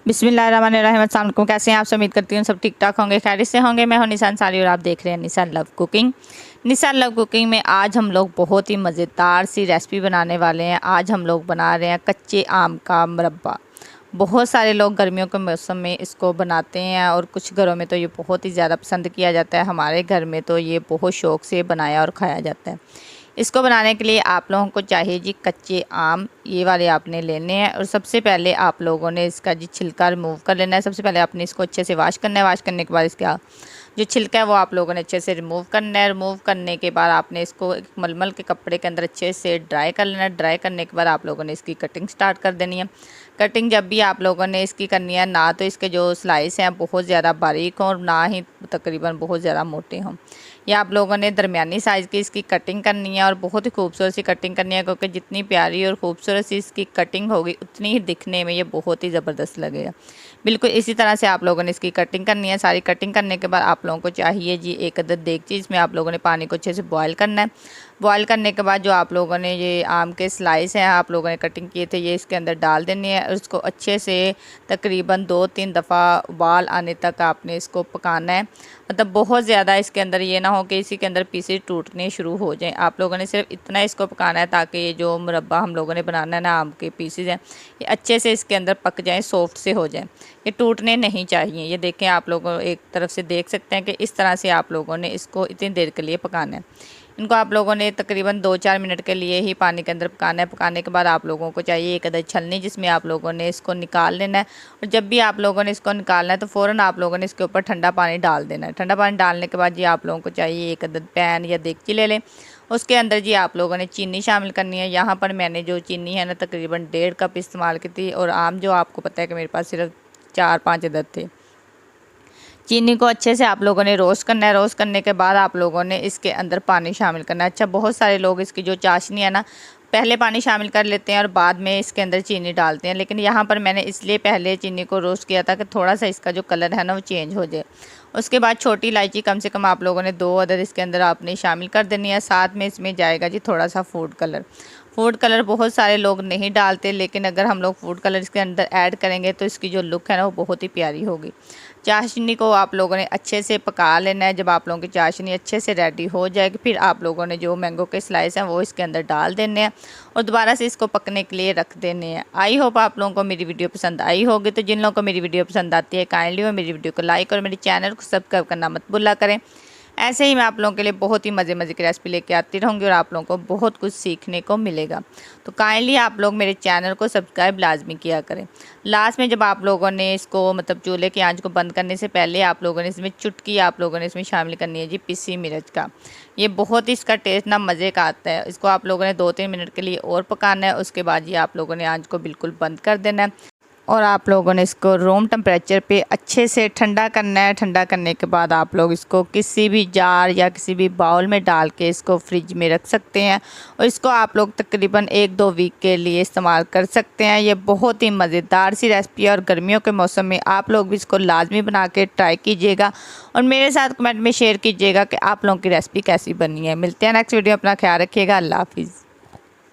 बिस्मिल्लाहिर्रहमानिर्रहीम। अस्सलाम वालेकुम। कैसे हैं आप? उम्मीद करती हूँ सब ठीक ठाक होंगे, खैरियत से होंगे। मैं हूँ निशान सारी और आप देख रहे हैं निशान लव कुकिंग। निशान लव कुकिंग में आज हम लोग बहुत ही मज़ेदार सी रेसिपी बनाने वाले हैं। आज हम लोग बना रहे हैं कच्चे आम का मुरब्बा। बहुत सारे लोग गर्मियों के मौसम में इसको बनाते हैं और कुछ घरों में तो ये बहुत ही ज़्यादा पसंद किया जाता है। हमारे घर में तो ये बहुत शौक़ से बनाया और खाया जाता है। इसको बनाने के लिए आप लोगों को चाहिए जी कच्चे आम, ये वाले आपने लेने हैं। और सबसे पहले आप लोगों ने इसका जी छिलका रिमूव कर लेना है। सबसे पहले आपने इसको अच्छे से वॉश करना है। वॉश करने के बाद इसका जो छिलका है वो आप लोगों ने अच्छे से रिमूव करना है। रिमूव करने के बाद आपने इसको एक मलमल के कपड़े के अंदर अच्छे से ड्राई कर लेना है। ड्राई करने के बाद आप लोगों ने इसकी कटिंग स्टार्ट कर देनी है। कटिंग जब भी आप लोगों ने इसकी करनी है, ना तो इसके जो स्लाइस हैं बहुत ज़्यादा बारीक हों और ना ही तकरीबन बहुत ज़्यादा मोटे हों। या आप लोगों ने दरमियानी साइज़ की इसकी कटिंग करनी है और बहुत ही खूबसूरत सी कटिंग करनी है, क्योंकि जितनी प्यारी और ख़ूबसूरत सी इसकी कटिंग होगी उतनी ही दिखने में ये बहुत ही ज़बरदस्त लगेगा। बिल्कुल इसी तरह से आप लोगों ने इसकी कटिंग करनी है। सारी कटिंग करने के बाद आप लोगों को चाहिए जी एक अदद देगची, इसमें आप लोगों ने पानी को अच्छे से बॉयल करना है। बॉयल करने के बाद जो आप लोगों ने ये आम के स्लाइस हैं आप लोगों ने कटिंग किए थे, ये इसके अंदर डाल देने हैं और इसको अच्छे से तकरीबन 2-3 दफ़ा उबाल आने तक आपने इसको पकाना है। मतलब बहुत ज़्यादा इसके अंदर ये ना हो कि इसी के अंदर पीसेस टूटने शुरू हो जाएं। आप लोगों ने सिर्फ इतना इसको पकाना है ताकि ये जो मुरब्बा हम लोगों ने बनाना है ना, आम के पीसेस हैं ये अच्छे से इसके अंदर पक जाएं, सॉफ्ट से हो जाएं। ये टूटने नहीं चाहिए। ये देखें, आप लोग एक तरफ से देख सकते हैं कि इस तरह से आप लोगों ने इसको इतनी देर के लिए पकाना है। इनको आप लोगों ने तकरीबन 2-4 मिनट के लिए ही पानी के अंदर पकाना है। पकाने के बाद आप लोगों को चाहिए एक अदद छलनी, जिसमें आप लोगों ने इसको निकाल लेना है। और जब भी आप लोगों ने इसको निकालना है तो फ़ौरन आप लोगों ने इसके ऊपर ठंडा पानी डाल देना है। ठंडा पानी डालने के बाद जी आप लोगों को चाहिए एक अदद पैन या देगची ले लें। उसके अंदर जी आप लोगों ने चीनी शामिल करनी है। यहाँ पर मैंने जो चीनी है ना तकरीबन 1.5 कप इस्तेमाल की थी, और आम जो आपको पता है कि मेरे पास सिर्फ 4-5 अदद थे। चीनी को अच्छे से आप लोगों ने रोस्ट करना है। रोस्ट करने के बाद आप लोगों ने इसके अंदर पानी शामिल करना है। अच्छा, बहुत सारे लोग इसकी जो चाशनी है ना पहले पानी शामिल कर लेते हैं और बाद में इसके अंदर चीनी डालते हैं, लेकिन यहाँ पर मैंने इसलिए पहले चीनी को रोस्ट किया था कि थोड़ा सा इसका जो कलर है ना वो चेंज हो जाए। उसके बाद छोटी इलायची कम से कम आप लोगों ने 2 अदद इसके अंदर आपने शामिल कर देनी है। साथ में इसमें जाएगा जी थोड़ा सा फूड कलर। फूड कलर बहुत सारे लोग नहीं डालते, लेकिन अगर हम लोग फूड कलर इसके अंदर ऐड करेंगे तो इसकी जो लुक है ना वो बहुत ही प्यारी होगी। चाशनी को आप लोगों ने अच्छे से पका लेना है। जब आप लोगों की चाशनी अच्छे से रेडी हो जाएगी, फिर आप लोगों ने जो मैंगो के स्लाइस हैं वो इसके अंदर डाल देने हैं और दोबारा से इसको पकने के लिए रख देने हैं। आई होप आप लोगों को मेरी वीडियो पसंद आई होगी। तो जिन लोगों को मेरी वीडियो पसंद आती है काइंडली वो मेरी वीडियो को लाइक और मेरे चैनल को सब्सक्राइब करना मत भूला करें। ऐसे ही मैं आप लोगों के लिए बहुत ही मज़े की रेसिपी लेके आती रहूँगी और आप लोगों को बहुत कुछ सीखने को मिलेगा। तो काइंडली आप लोग मेरे चैनल को सब्सक्राइब लाजमी किया करें। लास्ट में जब आप लोगों ने इसको मतलब चूल्हे की आंच को बंद करने से पहले आप लोगों ने इसमें चुटकी आप लोगों ने इसमें शामिल करनी है जी पिसी मिर्च का। ये बहुत ही इसका टेस्ट ना मज़े का आता है। इसको आप लोगों ने 2-3 मिनट के लिए और पकाना है। उसके बाद ये आप लोगों ने आंच को बिल्कुल बंद कर देना है और आप लोगों ने इसको रूम टेम्परेचर पे अच्छे से ठंडा करना है। ठंडा करने के बाद आप लोग इसको किसी भी जार या किसी भी बाउल में डाल के इसको फ्रिज में रख सकते हैं और इसको आप लोग तकरीबन 1-2 वीक के लिए इस्तेमाल कर सकते हैं। ये बहुत ही मज़ेदार सी रेसिपी है और गर्मियों के मौसम में आप लोग भी इसको लाजमी बना के ट्राई कीजिएगा और मेरे साथ कमेंट में शेयर कीजिएगा कि आप लोगों की रेसिपी कैसी बनी है। मिलते हैं नेक्स्ट वीडियो। अपना ख्याल रखिएगा। अल्लाह हाफिज़।